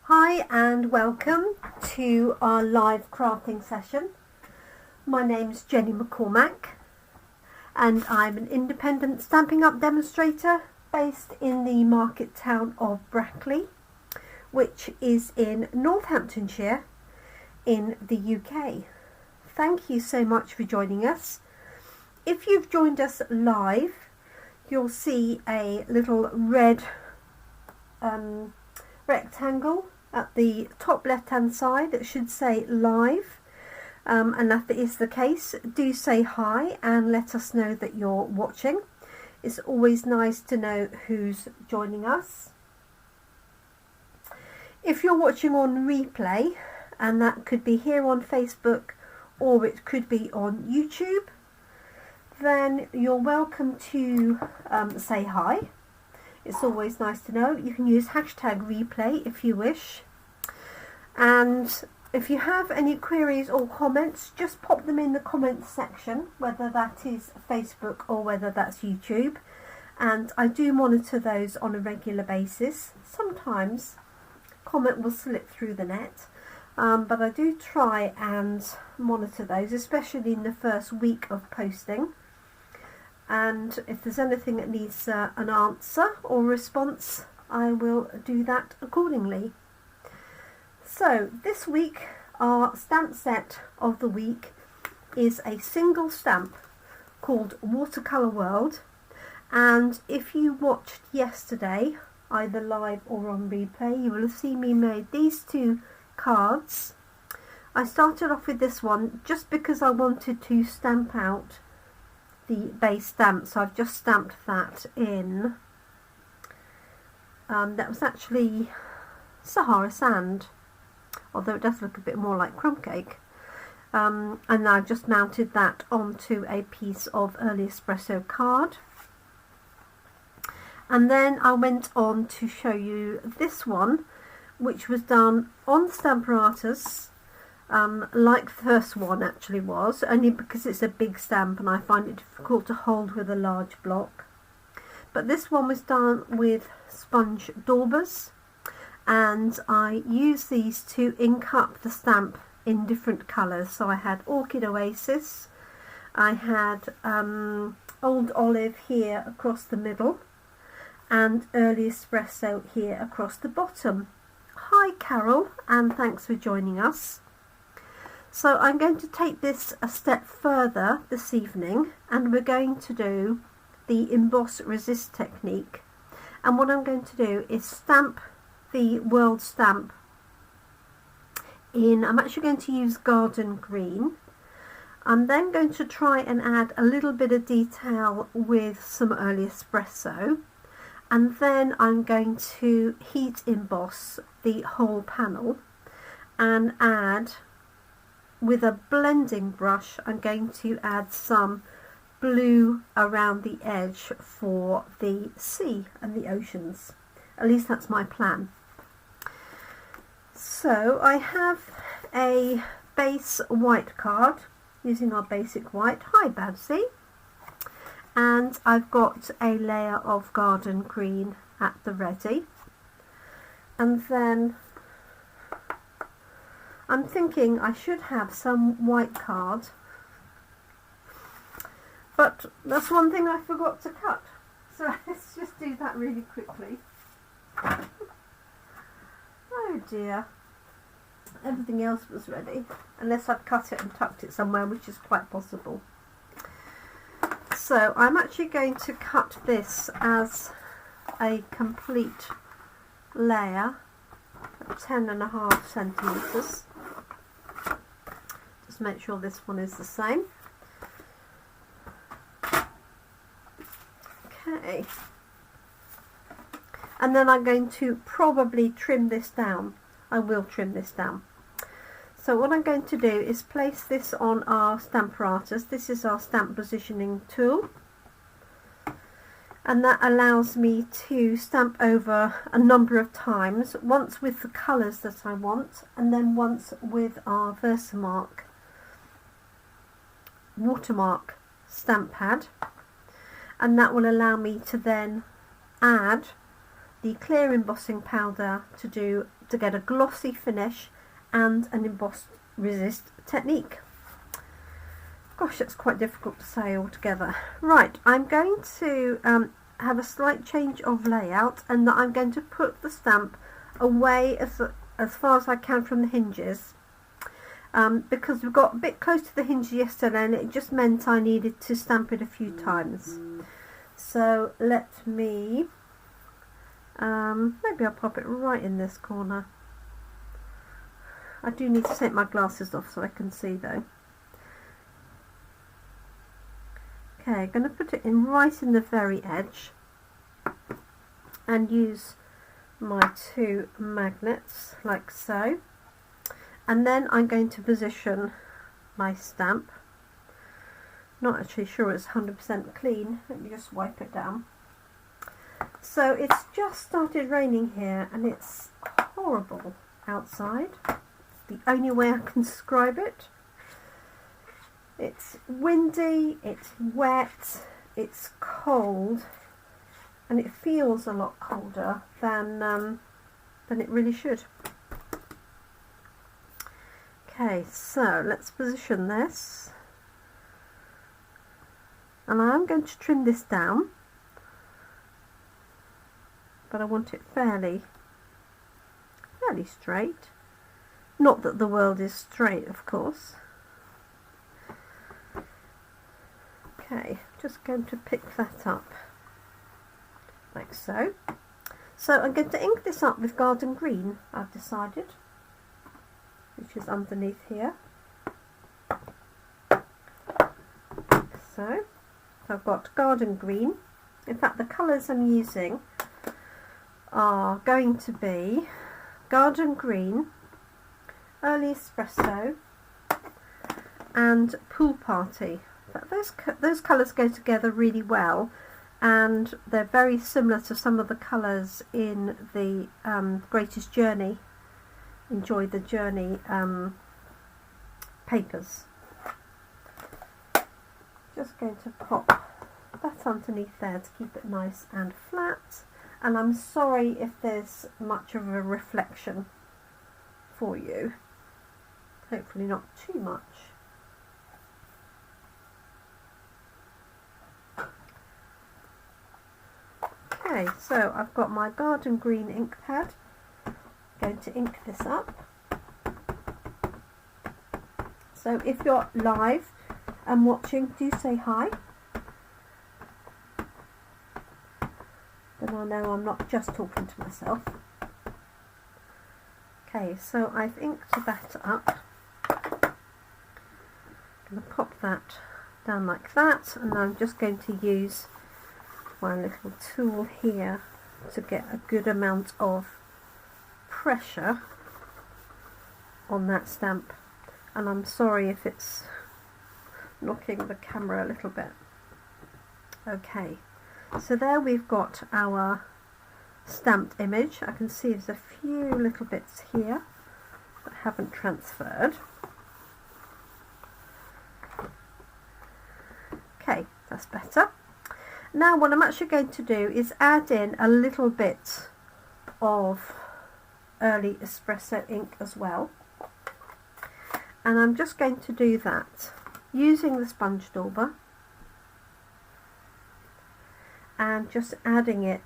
Hi and welcome to our live crafting session. My name's Jenny McCormack and I'm an independent Stampin' Up demonstrator based in the market town of Brackley, which is in Northamptonshire in the UK. Thank you so much for joining us. If you've joined us live, you'll see a little red rectangle at the top left hand side. It should say live, and if it is the case, do say hi and let us know that you're watching. It's always nice to know who's joining us. If you're watching on replay, and that could be here on Facebook or it could be on YouTube, then you're welcome to say hi. It's always nice to know. You can use hashtag replay if you wish. And if you have any queries or comments, just pop them in the comments section, whether that is Facebook or whether that's YouTube. And I do monitor those on a regular basis. Sometimes comment will slip through the net, but I do try and monitor those, especially in the first week of posting. And if there's anything that needs an answer or response, I will do that accordingly. So this week our stamp set of the week is a single stamp called Watercolour World, and if you watched yesterday either live or on replay, you will have seen me made these two cards. I started off with this one just because I wanted to stamp out the base stamp, so I've just stamped that in. That was actually Sahara sand, although it does look a bit more like crumb cake, and I've just mounted that onto a piece of Early Espresso card. And then I went on to show you this one, which was done on Stamparatus, like the first one actually was, only because it's a big stamp and I find it difficult to hold with a large block. But this one was done with sponge daubers, and I used these to ink up the stamp in different colours. So I had Orchid Oasis, I had Old Olive here across the middle, and Early Espresso here across the bottom. Hi Carol, and thanks for joining us. So I'm going to take this a step further this evening, and we're going to do the emboss-resist technique. And what I'm going to do is stamp the world stamp in, I'm actually going to use garden green. I'm then going to try and add a little bit of detail with some Early Espresso, and then I'm going to heat emboss the whole panel and add, with a blending brush, I'm going to add some blue around the edge for the sea and the oceans. At least that's my plan. So I have a base white card using our basic white. Hi Babsy. And I've got a layer of garden green at the ready. And then I'm thinking I should have some white card, but that's one thing I forgot to cut. So let's just do that really quickly. Oh dear. Everything else was ready, unless I've cut it and tucked it somewhere, which is quite possible. So I'm actually going to cut this as a complete layer at 10.5 centimetres. Just make sure this one is the same. Okay. And then I'm going to probably trim this down. I will trim this down. So what I'm going to do is place this on our Stamparatus. This is our stamp positioning tool, and that allows me to stamp over a number of times, once with the colours that I want, and then once with our Versamark watermark stamp pad, and that will allow me to then add the clear embossing powder to get a glossy finish and an emboss-resist technique. Gosh, that's quite difficult to say altogether. Right, I'm going to have a slight change of layout, and that I'm going to put the stamp away as far as I can from the hinges, because we got a bit close to the hinges yesterday and it just meant I needed to stamp it a few times. So let me, maybe I'll pop it right in this corner. I do need to take my glasses off so I can see though. Okay, I'm going to put it in right in the very edge and use my two magnets like so, and then I'm going to position my stamp. Not actually sure it's 100% clean. Let me just wipe it down. So it's just started raining here and it's horrible outside. It's the only way I can describe it. It's windy, it's wet, it's cold, and it feels a lot colder than it really should. Okay, so let's position this, and I am going to trim this down, but I want it fairly straight. Not that the world is straight, of course. Okay, just going to pick that up like so. So I'm going to ink this up with garden green, I've decided, which is underneath here. So I've got garden green. In fact, the colours I'm using are going to be garden green, Early Espresso and Pool Party. Those colours go together really well, and they're very similar to some of the colours in the Greatest Journey, Enjoy the Journey papers. Just going to pop that underneath there to keep it nice and flat, and I'm sorry if there's much of a reflection for you, hopefully not too much. Okay, so I've got my garden green ink pad. I'm going to ink this up. So if you're live and watching, do say hi. Then I know I'm not just talking to myself. Okay, so I've inked that up. I'm going to pop that down like that, and I'm just going to use my little tool here to get a good amount of pressure on that stamp, and I'm sorry if it's knocking the camera a little bit. Okay, so there we've got our stamped image. I can see there's a few little bits here that haven't transferred. Okay, that's better. Now what I'm actually going to do is add in a little bit of Early Espresso ink as well, and I'm just going to do that using the sponge dauber and just adding it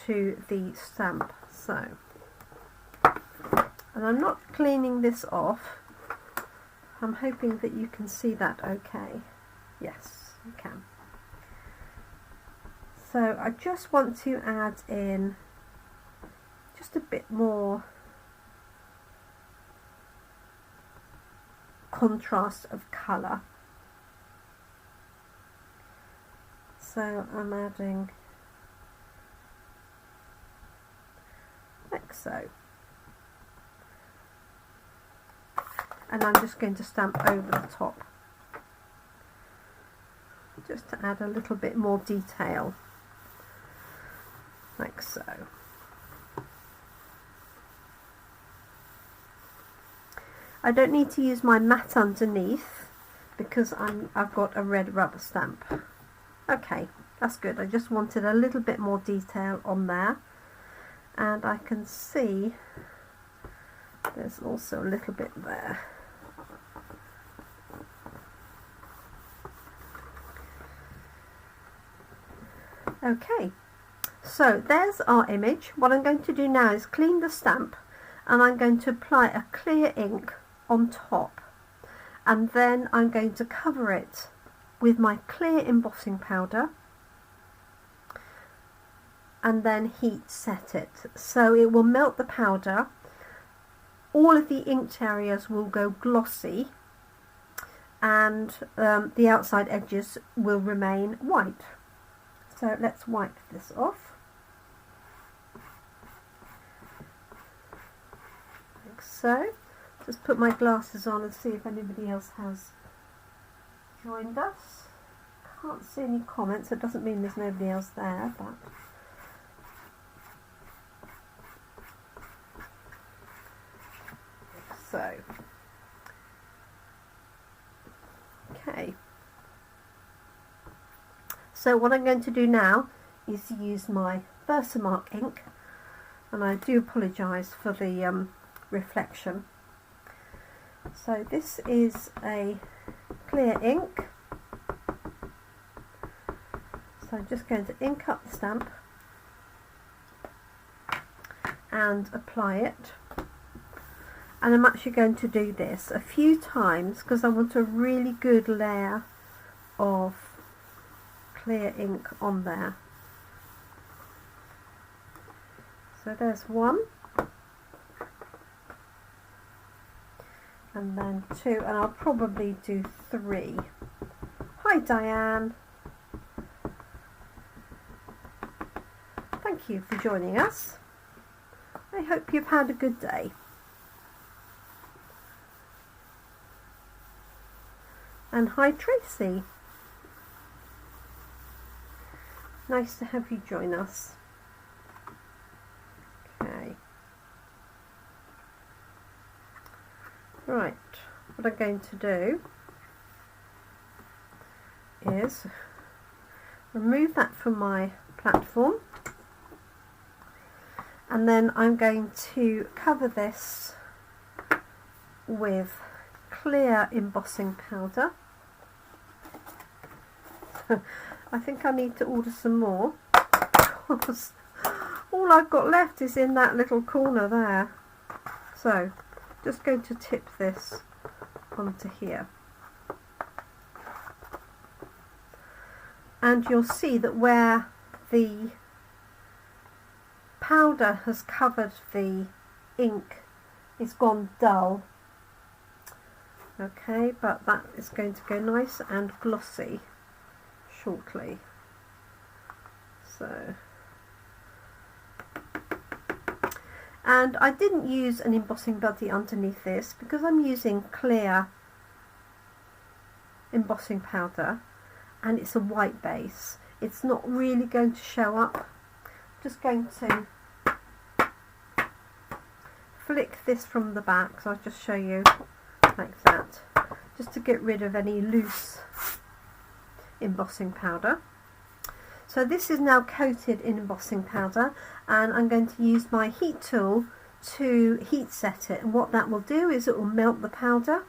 to the stamp. So, and I'm not cleaning this off. I'm hoping that you can see that okay. Yes, you can. So I just want to add in just a bit more contrast of colour. So I'm adding like so. And I'm just going to stamp over the top, just to add a little bit more detail, like so. I don't need to use my matte underneath because I've got a red rubber stamp. Okay, That's good. I just wanted a little bit more detail on there, and I can see there's also a little bit there. Okay, so there's our image. What I'm going to do now is clean the stamp, and I'm going to apply a clear ink on top, and then I'm going to cover it with my clear embossing powder and then heat set it, so it will melt the powder. All of the inked areas will go glossy, and the outside edges will remain white. So let's wipe this off, like so. Just put my glasses on and see if anybody else has joined us. Can't see any comments. It doesn't mean there's nobody else there, but so okay. So what I'm going to do now is use my Versamark ink, and I do apologise for the reflection. So this is a clear ink, so I'm just going to ink up the stamp and apply it, and I'm actually going to do this a few times because I want a really good layer of clear ink on there. So there's one, and then two, and I'll probably do three. Hi Diane, thank you for joining us. I hope you've had a good day. And hi Tracy, nice to have you join us. Okay, right, what I'm going to do is remove that from my platform, and then I'm going to cover this with clear embossing powder. I think I need to order some more because all I've got left is in that little corner there. So just going to tip this onto here, and you'll see that where the powder has covered the ink, it's gone dull. Okay, but that is going to go nice and glossy shortly. So, and I didn't use an embossing buddy underneath this because I'm using clear embossing powder and it's a white base. It's not really going to show up. I'm just going to flick this from the back, so I'll just show you like that, just to get rid of any loose embossing powder. So this is now coated in embossing powder, and I'm going to use my heat tool to heat set it, and what that will do is it will melt the powder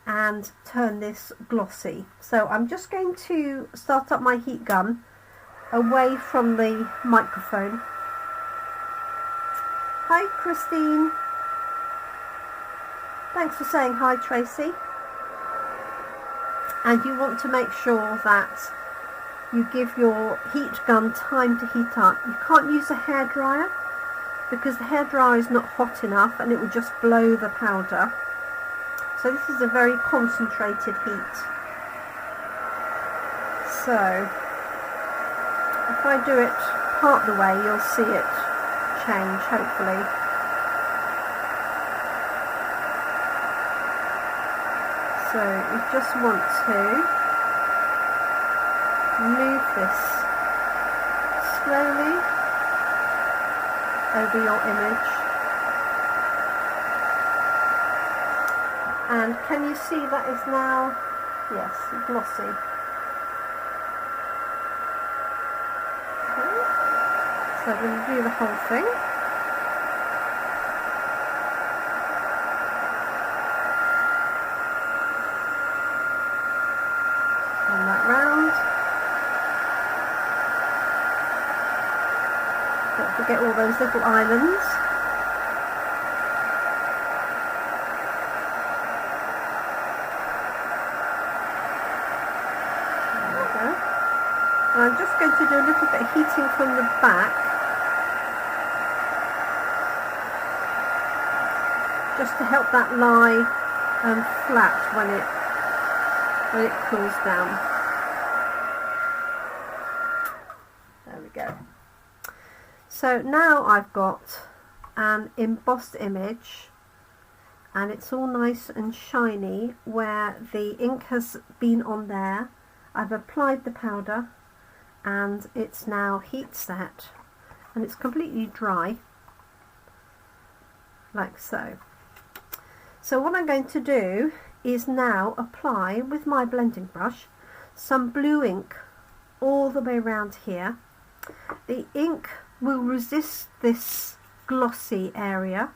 and turn this glossy. So I'm just going to start up my heat gun away from the microphone. Hi Christine, thanks for saying hi Tracy. And you want to make sure that you give your heat gun time to heat up. You can't use a hairdryer because the hairdryer is not hot enough and it will just blow the powder. So this is a very concentrated heat. So if I do it part the way, you'll see it change, hopefully. So you just want to move this slowly over your image. And can you see that is now, yes, glossy. So I'm going to do the whole thing. And that round. Don't forget all those little islands. There we go. And I'm just going to do a little bit of heating from the back, just to help that lie flat when it cools down. There we go. So now I've got an embossed image, and it's all nice and shiny where the ink has been on there. I've applied the powder and it's now heat set, and it's completely dry, like so. So what I'm going to do is now apply with my blending brush some blue ink all the way around here. The ink will resist this glossy area,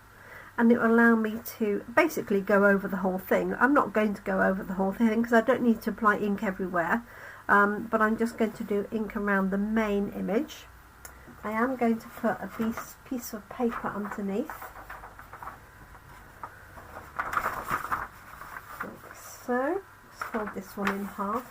and it will allow me to basically go over the whole thing. I'm not going to go over the whole thing because I don't need to apply ink everywhere, but I'm just going to do ink around the main image. I am going to put a piece of paper underneath, like so. Just fold this one in half.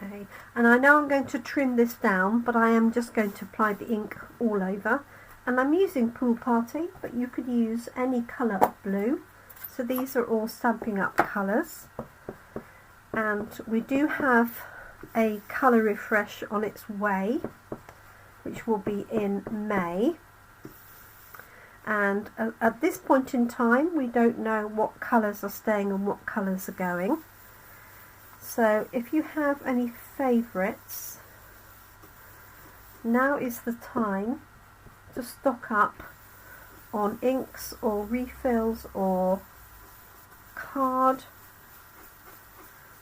Okay, and I know I'm going to trim this down, but I am just going to apply the ink all over, and I'm using Pool Party, but you could use any colour of blue. So these are all Stampin' Up colours, and we do have a colour refresh on its way, which will be in May, and at this point in time we don't know what colours are staying and what colours are going. So if you have any favourites, now is the time to stock up on inks or refills or card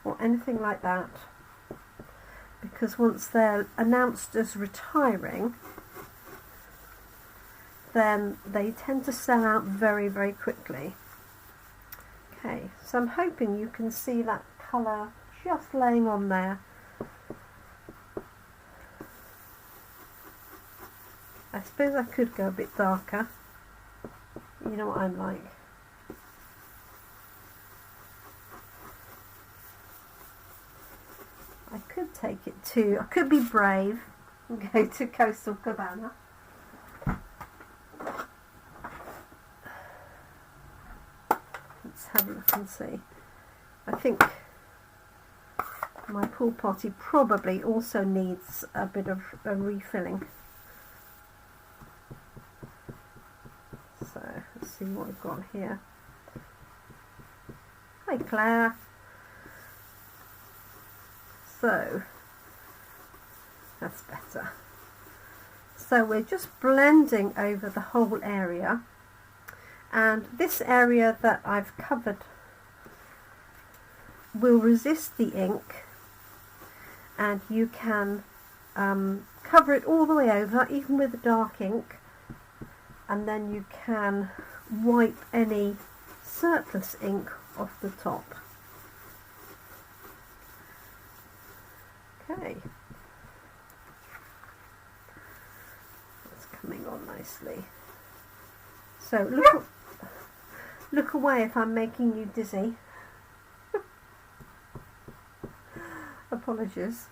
or anything like that, because once they're announced as retiring, then they tend to sell out very, very quickly. Okay, so I'm hoping you can see that colour just laying on there. I suppose I could go a bit darker. You know what I'm like. I could take it to, I could be brave and go to Coastal Cabana. Let's have a look and see. I think my Pool Party probably also needs a bit of a refilling. So let's see what we've got here. Hi Claire. So that's better. So we're just blending over the whole area, and this area that I've covered will resist the ink, and you can cover it all the way over, even with the dark ink, and then you can wipe any surplus ink off the top. Okay, that's coming on nicely. So look away if I'm making you dizzy. Apologies.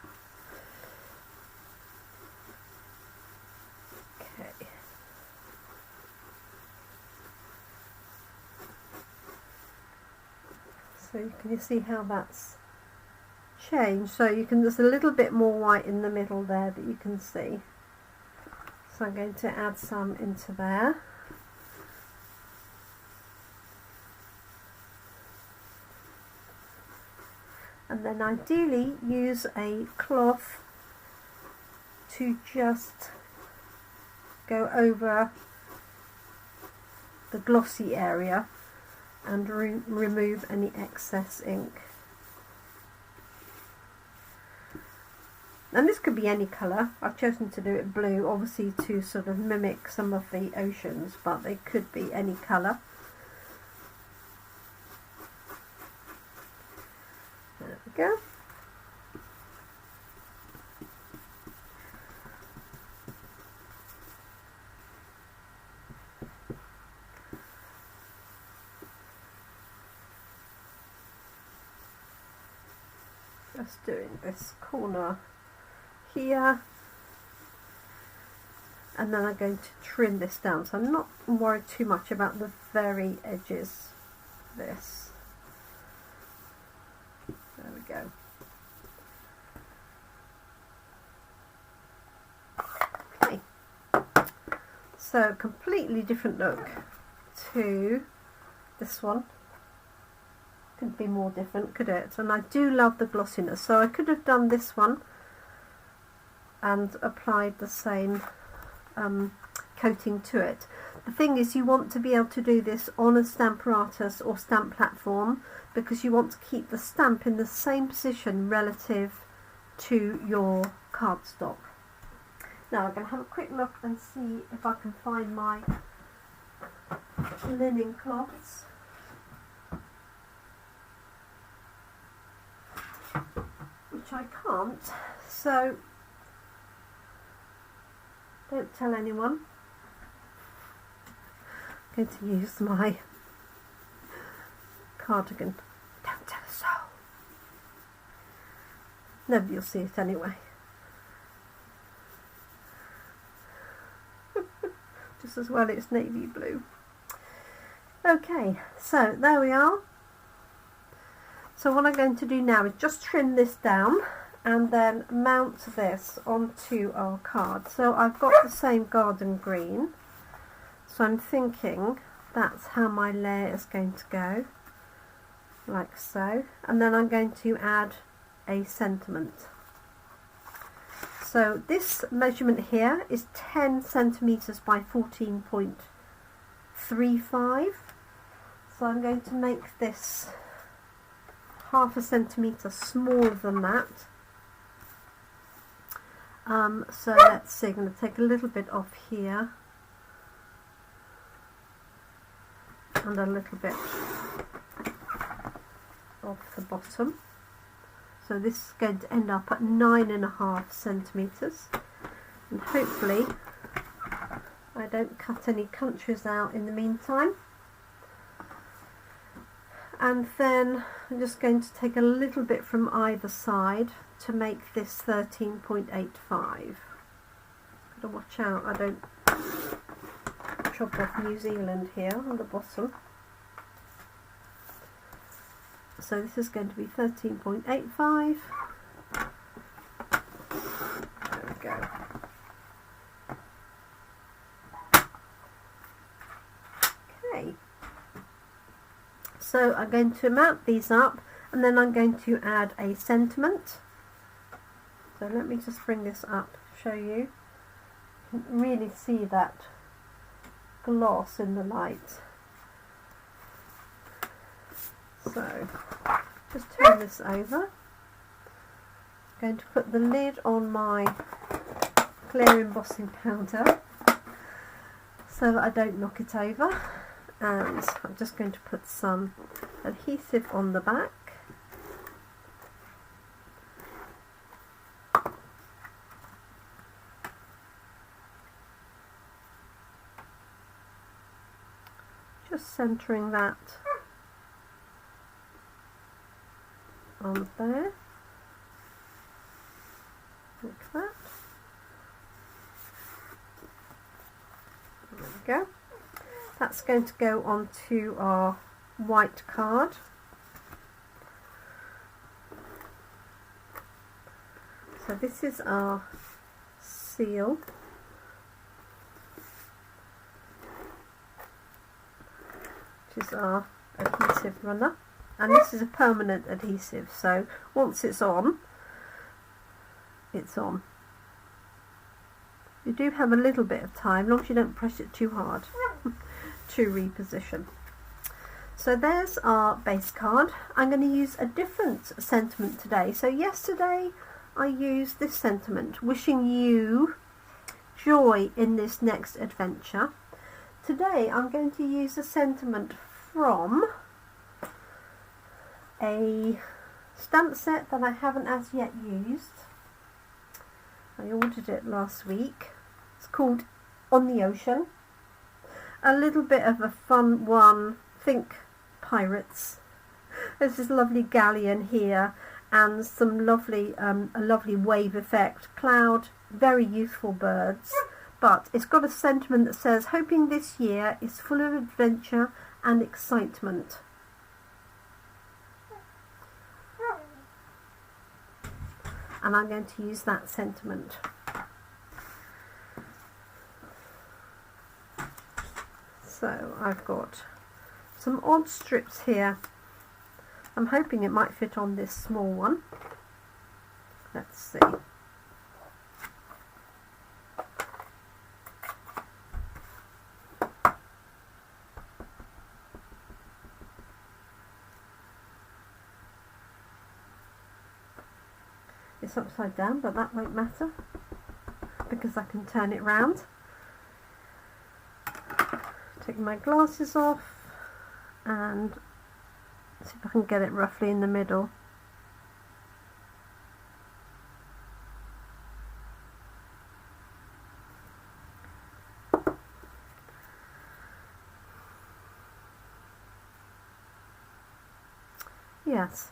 Okay. So can you see how that's changed? So you can, there's a little bit more white in the middle there that you can see. So I'm going to add some into there. And then ideally use a cloth to just go over the glossy area and remove any excess ink. and this could be any colour. I've chosen to do it blue, obviously to sort of mimic some of the oceans, but they could be any colour. There we go. Just doing this corner here, and then I'm going to trim this down, so I'm not worried too much about the very edges of this. There we go. Okay, so completely different look to this one. Couldn't be more different, could it? And I do love the glossiness, so I could have done this one and applied the same coating to it. The thing is, you want to be able to do this on a Stamparatus or stamp platform, because you want to keep the stamp in the same position relative to your cardstock. Now I'm going to have a quick look and see if I can find my linen cloths. Which I can't, so don't tell anyone. I'm going to use my cardigan. Don't tell a soul. Nobody will see it anyway. Just as well it's navy blue. Okay, so there we are. So what I'm going to do now is just trim this down and then mount this onto our card. So I've got the same garden green, so I'm thinking that's how my layer is going to go, like so. And then I'm going to add a sentiment. So this measurement here is 10 centimeters by 14.35. So I'm going to make this half a centimetre smaller than that. So let's see, I'm going to take a little bit off here and a little bit off the bottom. So this is going to end up at 9.5 centimetres, and hopefully I don't cut any countries out in the meantime. And then I'm just going to take a little bit from either side to make this 13.85. Gotta watch out I don't chop off New Zealand here on the bottom. So this is going to be 13.85. There we go. Okay. So I'm going to mount these up, and then I'm going to add a sentiment. So let me just bring this up, show you. You can really see that gloss in the light. So just turn this over. I'm going to put the lid on my clear embossing powder so that I don't knock it over. And I'm just going to put some adhesive on the back. Just centering that on there, like that. There we go. That's going to go onto our white card. So this is our seal. Which is our adhesive runner. And this is a permanent adhesive, so once it's on, it's on. You do have a little bit of time, as long as you don't press it too hard, to reposition. So there's our base card. I'm going to use a different sentiment today. So yesterday I use this sentiment, wishing you joy in this next adventure. Today I'm going to use a sentiment from a stamp set that I haven't as yet used. I ordered it last week. It's called On the Ocean. A little bit of a fun one, think pirates. There's this lovely galleon here and some lovely, a lovely wave effect, cloud, very youthful birds. But it's got a sentiment that says, hoping this year is full of adventure and excitement. And I'm going to use that sentiment. So I've got some odd strips here. I'm hoping it might fit on this small one. Let's see. It's upside down, but that won't matter because I can turn it round. Take my glasses off and see if I can get it roughly in the middle. Yes.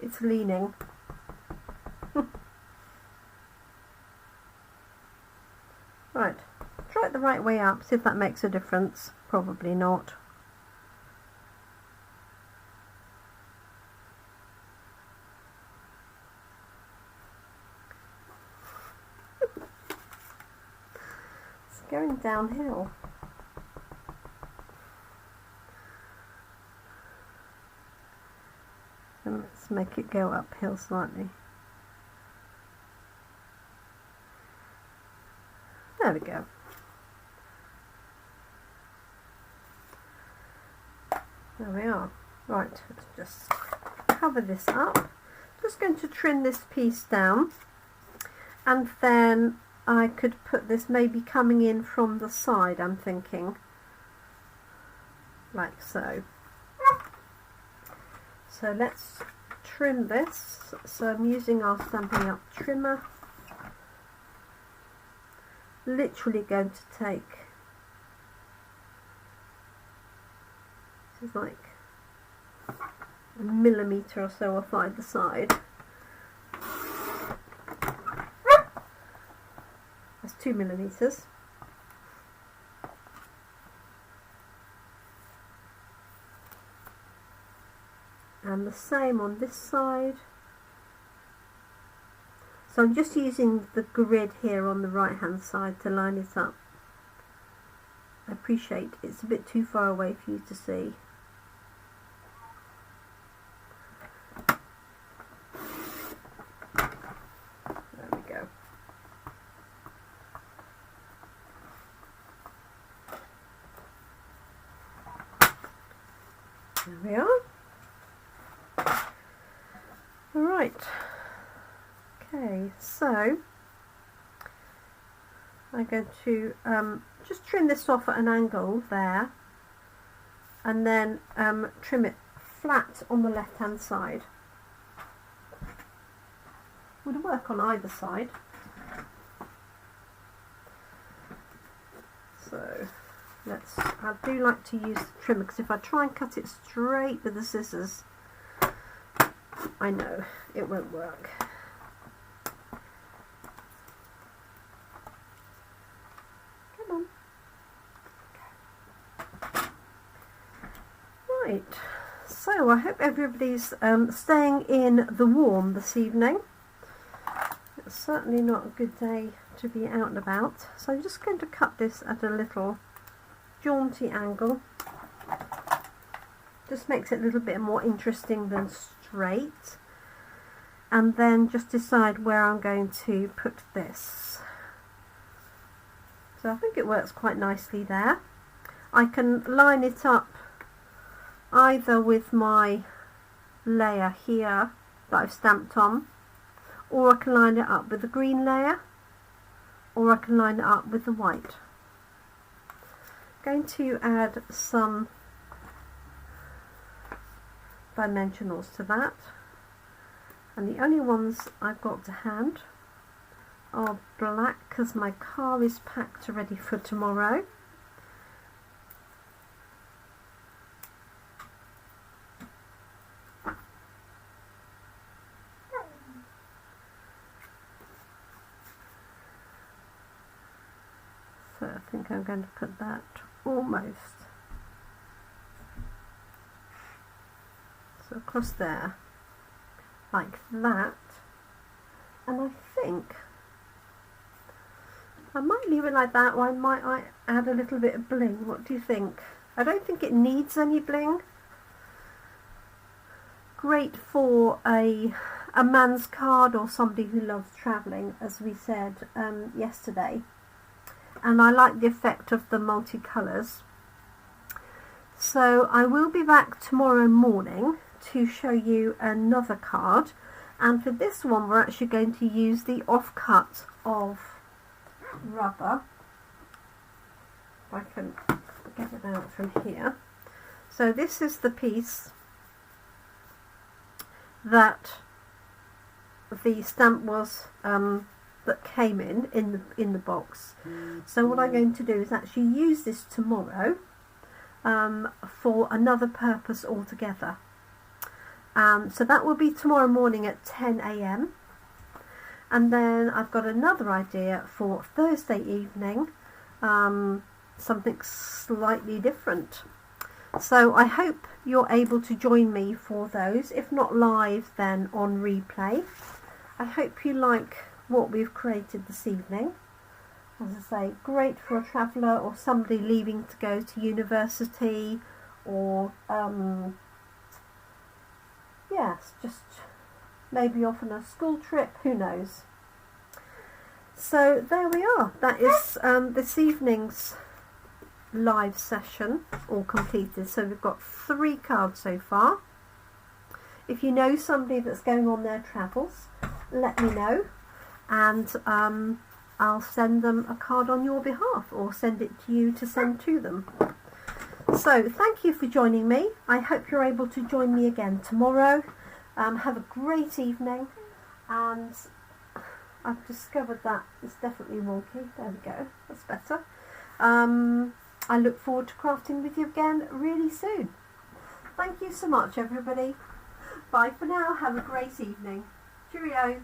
It's leaning. Right, try it the right way up, see if that makes a difference. Probably not. It's going downhill. And let's make it go uphill slightly. There we go. There we are. Right, let's just cover this up. Just going to trim this piece down, and then I could put this maybe coming in from the side, I'm thinking, like so. So let's trim this. So I'm using our Stampin' Up trimmer. Literally going to take, this is like a millimetre or so off either side. That's 2 millimetres. And the same on this side. So I'm just using the grid here on the right hand side to line it up. I appreciate it's a bit too far away for you to see. There we go. There we are. Alright. Okay, so I'm going to just trim this off at an angle there, and then trim it flat on the left hand side. Would work on either side. So I do like to use the trimmer, because if I try and cut it straight with the scissors, I know it won't work. Right, so I hope everybody's staying in the warm this evening. It's certainly not a good day to be out and about, so I'm just going to cut this at a little jaunty angle. Just makes it a little bit more interesting than straight. And then just decide where I'm going to put this. So I think it works quite nicely there. I can line it up either with my layer here that I've stamped on, or I can line it up with the green layer, or I can line it up with the white. I'm going to add some dimensionals to that, and the only ones I've got to hand are black because my car is packed ready for tomorrow. So I think I'm going to put that almost so across there like that, and I think I might leave it like that, or I might add a little bit of bling. What do you think? I don't think it needs any bling. Great for a man's card or somebody who loves travelling, as we said yesterday. And I like the effect of the multicolours. So I will be back tomorrow morning to show you another card, and for this one we're actually going to use the offcut of rubber. If I can get it out from here. So this is the piece that the stamp was that came in the box. So what I'm going to do is actually use this tomorrow for another purpose altogether. So that will be tomorrow morning at 10 AM, and then I've got another idea for Thursday evening, something slightly different. So I hope you're able to join me for those, if not live then on replay. I hope you like what we've created this evening. As I say, great for a traveller or somebody leaving to go to university, or yes, just maybe off on a school trip, who knows. So there we are, that is this evening's live session all completed. So we've got 3 cards so far. If you know somebody that's going on their travels, let me know, and I'll send them a card on your behalf, or send it to you to send to them. So thank you for joining me. I hope you're able to join me again tomorrow. Have a great evening, and I've discovered that it's definitely wonky. There we go, that's better. I look forward to crafting with you again really soon. Thank you so much, everybody. Bye for now. Have a great evening. Cheerio.